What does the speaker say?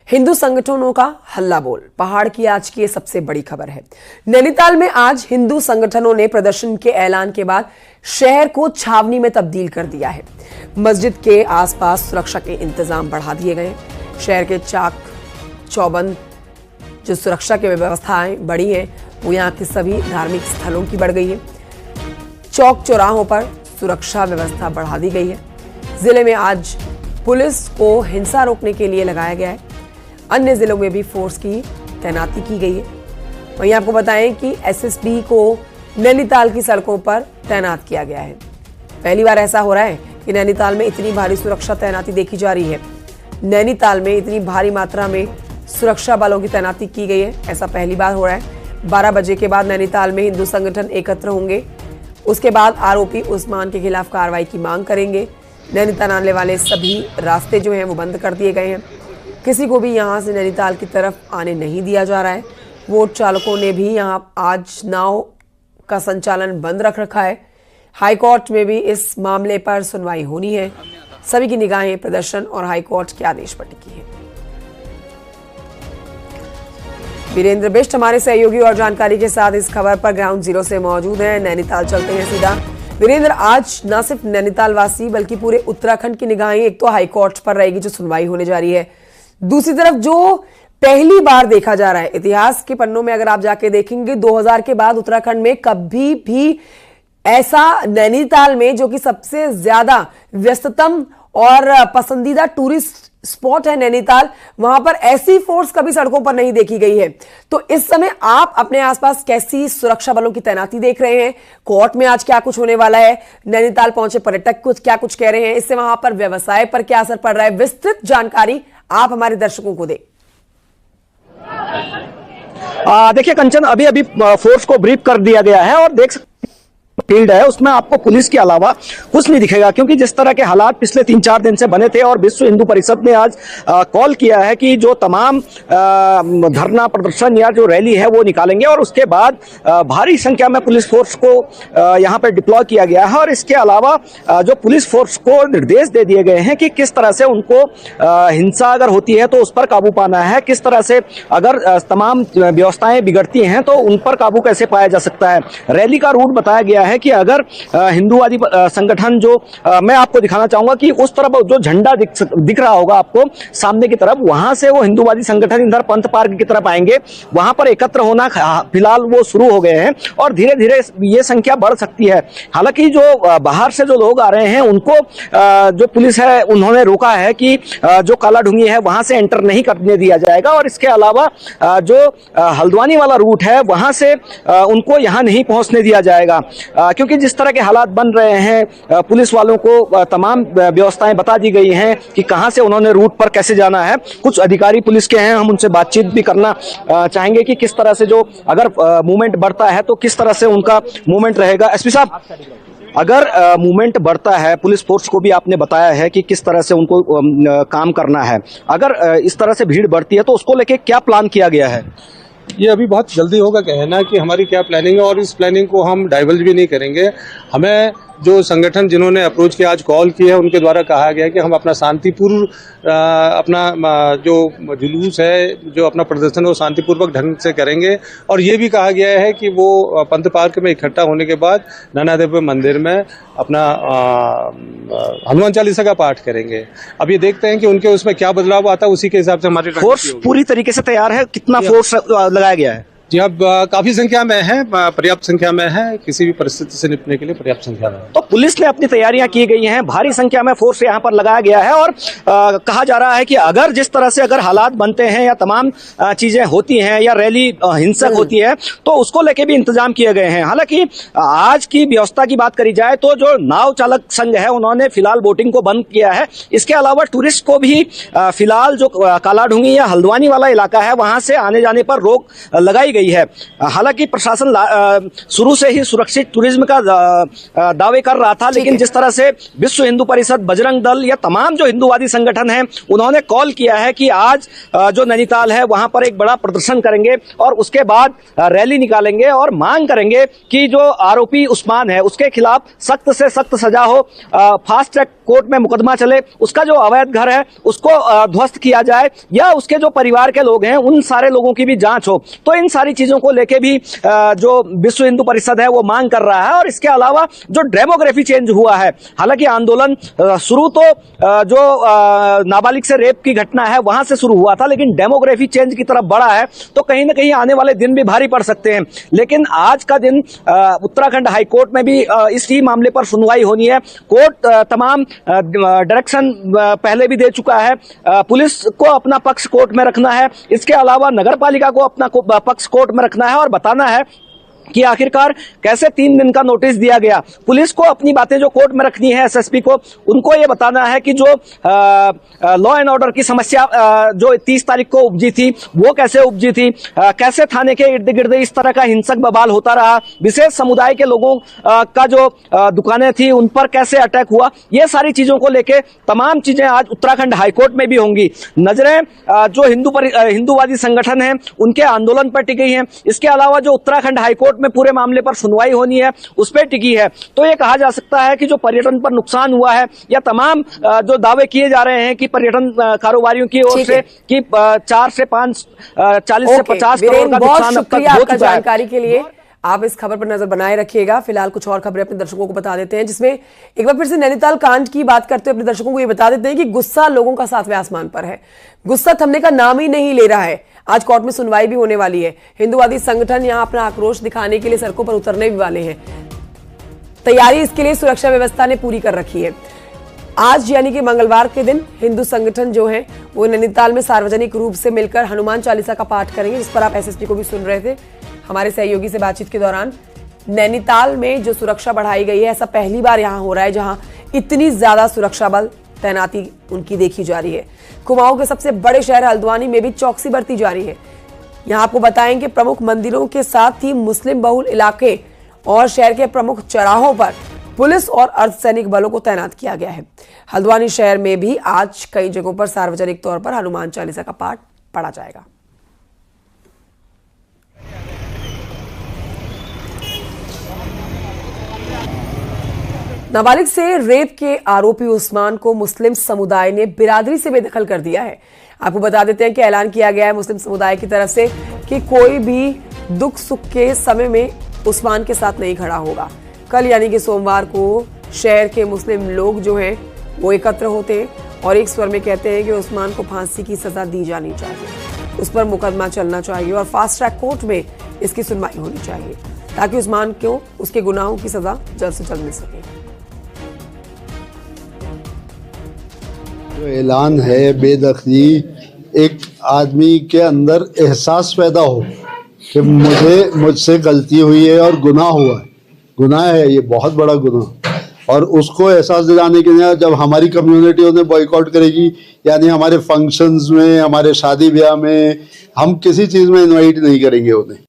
हिंदू संगठनों का हल्ला बोल। पहाड़ की आज की सबसे बड़ी खबर है। नैनीताल में आज हिंदू संगठनों ने प्रदर्शन के ऐलान के बाद शहर को छावनी में तब्दील कर दिया है। मस्जिद के आसपास सुरक्षा के इंतजाम बढ़ा दिए गए हैं। शहर के चाक चौबंद जो सुरक्षा की व्यवस्थाएं बढ़ी हैं, वो यहाँ के सभी धार्मिक स्थलों की बढ़ गई है। चौक चौराहों पर सुरक्षा व्यवस्था बढ़ा दी गई है। जिले में आज पुलिस को हिंसा रोकने के लिए लगाया गया है। अन्य जिलों में भी फोर्स की तैनाती की गई है। वहीं आपको बताएं कि एसएसबी को नैनीताल की सड़कों पर तैनात किया गया है। पहली बार ऐसा हो रहा है कि नैनीताल में इतनी भारी सुरक्षा तैनाती देखी जा रही है। नैनीताल में इतनी भारी मात्रा में सुरक्षा बलों की तैनाती की गई है, ऐसा पहली बार हो रहा है। 12 बजे के बाद नैनीताल में हिंदू संगठन एकत्र होंगे। उसके बाद आरोपी उस्मान के खिलाफ कार्रवाई की मांग करेंगे। नैनीताल आने वाले सभी रास्ते जो हैं वो बंद कर दिए गए हैं। किसी को भी यहां से नैनीताल की तरफ आने नहीं दिया जा रहा है। वोट चालकों ने भी यहां आज नाव का संचालन बंद रख रखा है। हाईकोर्ट में भी इस मामले पर सुनवाई होनी है। सभी की निगाहें प्रदर्शन और हाईकोर्ट के आदेश पर टिकी है। वीरेंद्र बिष्ट हमारे सहयोगी और जानकारी के साथ इस खबर पर ग्राउंड जीरो से मौजूद हैं। नैनीताल चलते हैं सीधा। वीरेंद्र, आज न सिर्फ नैनीताल वासी बल्कि पूरे उत्तराखंड की निगाहें एक तो हाईकोर्ट पर रहेगी जो सुनवाई होने जा रही है, दूसरी तरफ जो पहली बार देखा जा रहा है, इतिहास के पन्नों में अगर आप जाके देखेंगे 2000 के बाद उत्तराखंड में कभी भी ऐसा नैनीताल में जो कि सबसे ज्यादा व्यस्ततम और पसंदीदा टूरिस्ट स्पॉट है नैनीताल, वहां पर ऐसी फोर्स कभी सड़कों पर नहीं देखी गई है। तो इस समय आप अपने आसपास कैसी सुरक्षा बलों की तैनाती देख रहे हैं? कोर्ट में आज क्या कुछ होने वाला है? नैनीताल पहुंचे पर्यटक कुछ कह रहे हैं? इससे वहां पर व्यवसाय पर क्या असर पड़ रहा है? विस्तृत जानकारी आप हमारे दर्शकों को दें। देखिए कंचन, अभी फोर्स को ब्रीफ कर दिया गया है और देख फील्ड है उसमें आपको पुलिस के अलावा कुछ नहीं दिखेगा, क्योंकि जिस तरह के हालात पिछले 3-4 दिन से बने थे और विश्व हिंदू परिषद ने आज कॉल किया है कि जो तमाम धरना प्रदर्शन या जो रैली है वो निकालेंगे और उसके बाद भारी संख्या में पुलिस फोर्स को यहां पर डिप्लॉय किया गया है। और इसके अलावा जो पुलिस फोर्स को निर्देश दे दिए गए हैं कि किस तरह से उनको हिंसा अगर होती है तो उस पर काबू पाना है, किस तरह से अगर तमाम व्यवस्थाएं बिगड़ती हैं तो उन पर काबू कैसे पाया जा सकता है। रैली का रूट बताया गया है कि अगर हिंदूवादी संगठन जो मैं आपको दिखाना चाहूंगा कि उस तरफ जो झंडा दिख रहा होगा आपको सामने की तरफ, वहां से वो हिंदूवादी संगठन इधर पंथ पार्क की तरफ आएंगे। वहां पर एकत्र होना फिलहाल वो शुरू हो गए हैं और धीरे धीरे ये संख्या बढ़ सकती है। हालांकि जो बाहर से जो लोग आ रहे हैं उनको जो पुलिस है उन्होंने रोका है कि जो काला ढूंगी है वहां से एंटर नहीं करने दिया जाएगा और इसके अलावा जो हल्द्वानी वाला रूट है वहां से उनको यहां नहीं पहुंचने दिया जाएगा, क्योंकि जिस तरह के हालात बन रहे हैं पुलिस वालों को तमाम व्यवस्थाएं बता दी गई हैं कि कहां से उन्होंने रूट पर कैसे जाना है। कुछ अधिकारी पुलिस के हैं, हम उनसे बातचीत भी करना चाहेंगे कि किस तरह से जो अगर मूवमेंट बढ़ता है तो किस तरह से उनका मूवमेंट रहेगा। एसपी साहब, अगर मूवमेंट बढ़ता है, पुलिस फोर्स को भी आपने बताया है कि किस तरह से उनको काम करना है, अगर इस तरह से भीड़ बढ़ती है तो उसको लेके क्या प्लान किया गया है? ये अभी बहुत जल्दी होगा कहना कि हमारी क्या प्लानिंग है और इस प्लानिंग को हम डाइवर्ज भी नहीं करेंगे। हमें जो संगठन जिन्होंने अप्रोच किया, आज कॉल की है, उनके द्वारा कहा गया कि हम अपना शांतिपूर्व अपना जो जुलूस है, जो अपना प्रदर्शन है वो शांतिपूर्वक ढंग से करेंगे। और ये भी कहा गया है कि वो पंथ पार्क में इकट्ठा होने के बाद नैनादेव मंदिर में अपना हनुमान चालीसा का पाठ करेंगे। अब ये देखते हैं कि उनके उसमें क्या बदलाव आता है, उसी के हिसाब से हमारी फोर्स पूरी तरीके से तैयार है। कितना फोर्स लगाया गया है? जी, अब काफी संख्या में है, पर्याप्त संख्या में है, किसी भी परिस्थिति से निपटने के लिए पर्याप्त संख्या में है। तो पुलिस ने अपनी तैयारियां की गई हैं, भारी संख्या में फोर्स यहां पर लगाया गया है और कहा जा रहा है कि अगर जिस तरह से अगर हालात बनते हैं या तमाम चीजें होती हैं या रैली हिंसक होती है तो उसको लेके भी इंतजाम किए गए हैं। हालांकि आज की व्यवस्था की बात करी जाए तो जो नाव चालक संघ है उन्होंने फिलहाल बोटिंग को बंद किया है। इसके अलावा टूरिस्ट को भी फिलहाल जो काला ढूंगी या हल्द्वानी वाला इलाका है वहां से आने जाने पर रोक लगाई गई है। हालांकि प्रशासन शुरू से ही सुरक्षित टूरिज्म का दावे कर रहा था, लेकिन जिस तरह से विश्व हिंदू परिषद, बजरंग दल या तमाम जो हिंदूवादी संगठन हैं उन्होंने कॉल किया है कि आज जो नैनीताल है वहां पर एक बड़ा प्रदर्शन करेंगे और उसके बाद रैली निकालेंगे और मांग करेंगे कि जो आरोपी उस्मान है उसके खिलाफ सख्त से सख्त सजा हो, फास्ट ट्रैक कोर्ट में मुकदमा चले, उसका जो अवैध घर है उसको ध्वस्त किया जाए, या उसके जो परिवार के लोग हैं उन सारे लोगों की भी जांच हो। तो इन सारी चीजों को लेके भी जो विश्व हिंदू परिषद है वो मांग कर रहा है। और इसके अलावा जो डेमोग्राफी चेंज हुआ है, हालांकि आंदोलन शुरू तो जो नाबालिग से रेप की घटना है वहां से शुरू हुआ था, लेकिन डेमोग्राफी चेंज की तरफ बढ़ा है, तो कहीं ना कहीं आने वाले दिन भी भारी पड़ सकते हैं। लेकिन आज का दिन उत्तराखंड हाई कोर्ट में भी इसी मामले पर सुनवाई होनी है। कोर्ट तमाम डायरेक्शन पहले भी दे चुका है। पुलिस को अपना पक्ष कोर्ट में रखना है, इसके अलावा नगर पालिका को अपना पक्ष कोर्ट में रखना है और बताना है कि आखिरकार कैसे 3 दिन का नोटिस दिया गया। पुलिस को अपनी बातें जो कोर्ट में रखनी है, एसएसपी को उनको ये बताना है कि जो लॉ एंड ऑर्डर की समस्या जो 30 तारीख को उपजी थी वो कैसे उपजी थी, कैसे थाने के इर्द गिर्द इस तरह का हिंसक बवाल होता रहा, विशेष समुदाय के लोगों का जो दुकानें थी उन पर कैसे अटैक हुआ, ये सारी चीजों को लेके तमाम चीजें आज उत्तराखंड हाईकोर्ट में भी होंगी। नजरें जो हिंदूवादी संगठन है उनके आंदोलन पर टिकी हैं। इसके अलावा जो उत्तराखंड हाईकोर्ट में पूरे मामले पर सुनवाई होनी है उस पर टिकी है। तो ये कहा जा सकता है कि जो पर्यटन पर नुकसान हुआ है, या तमाम जो दावे किए जा रहे हैं कि पर्यटन कारोबारियों की ओर से कि 4 से 5 40 से 50 करोड़ का नुकसान अब तक हो चुका है। जानकारी के लिए आप इस खबर पर नजर बनाए रखिएगा। फिलहाल कुछ और खबरें अपने दर्शकों को बता देते हैं, जिसमें एक बार फिर से नैनीताल कांड की बात करते हुए अपने दर्शकों को ये बता देते हैं कि गुस्सा लोगों का 7वें आसमान पर है। गुस्सा थमने का नाम ही नहीं ले रहा है। आज कोर्ट में सुनवाई भी होने वाली है। हिंदूवादी संगठन यहां अपना आक्रोश दिखाने के लिए सड़कों पर उतरने भी वाले हैं। तैयारी इसके लिए सुरक्षा व्यवस्था ने पूरी कर रखी है। आज यानी कि मंगलवार के दिन हिंदू संगठन जो है वो नैनीताल में सार्वजनिक रूप से मिलकर हनुमान चालीसा का पाठ करेंगे, जिस पर आप एसएसपी को भी सुन रहे थे हमारे सहयोगी से बातचीत के दौरान। नैनीताल में जो सुरक्षा बढ़ाई गई है, ऐसा पहली बार यहां हो रहा है जहां इतनी ज्यादा सुरक्षा बल तैनाती उनकी देखी जा रही है। कुमाऊं के सबसे बड़े शहर हल्द्वानी में भी चौकसी बरती जा रही है। यहां आपको बताएंगे प्रमुख मंदिरों के साथ ही मुस्लिम बहुल इलाके और शहर के प्रमुख चौराहों पर पुलिस और अर्धसैनिक बलों को तैनात किया गया है। हल्द्वानी शहर में भी आज कई जगहों पर सार्वजनिक तौर पर हनुमान चालीसा का पाठ पढ़ा जाएगा। नाबालिग से रेप के आरोपी उस्मान को मुस्लिम समुदाय ने बिरादरी से बेदखल कर दिया है। आपको बता देते हैं कि ऐलान किया गया है मुस्लिम समुदाय की तरफ से कि कोई भी दुख सुख के समय में उस्मान के साथ नहीं खड़ा होगा। कल यानी कि सोमवार को शहर के मुस्लिम लोग जो हैं वो एकत्र होते हैं और एक स्वर में कहते हैं कि उस्मान को फांसी की सजा दी जानी चाहिए, उस पर मुकदमा चलना चाहिए और फास्ट ट्रैक कोर्ट में इसकी सुनवाई होनी चाहिए, ताकि उस्मान को उसके गुनाहों की सजा जल्द से जल्द मिल सके। जो ऐलान है बेदखली, एक आदमी के अंदर एहसास पैदा हो कि मुझसे गलती हुई है और गुनाह हुआ है, गुनाह है, ये बहुत बड़ा गुनाह, और उसको एहसास दिलाने के लिए जब हमारी कम्युनिटी उन्हें बॉयकॉट करेगी, यानी हमारे फंक्शंस में, हमारे शादी ब्याह में हम किसी चीज़ में इनवाइट नहीं करेंगे उन्हें।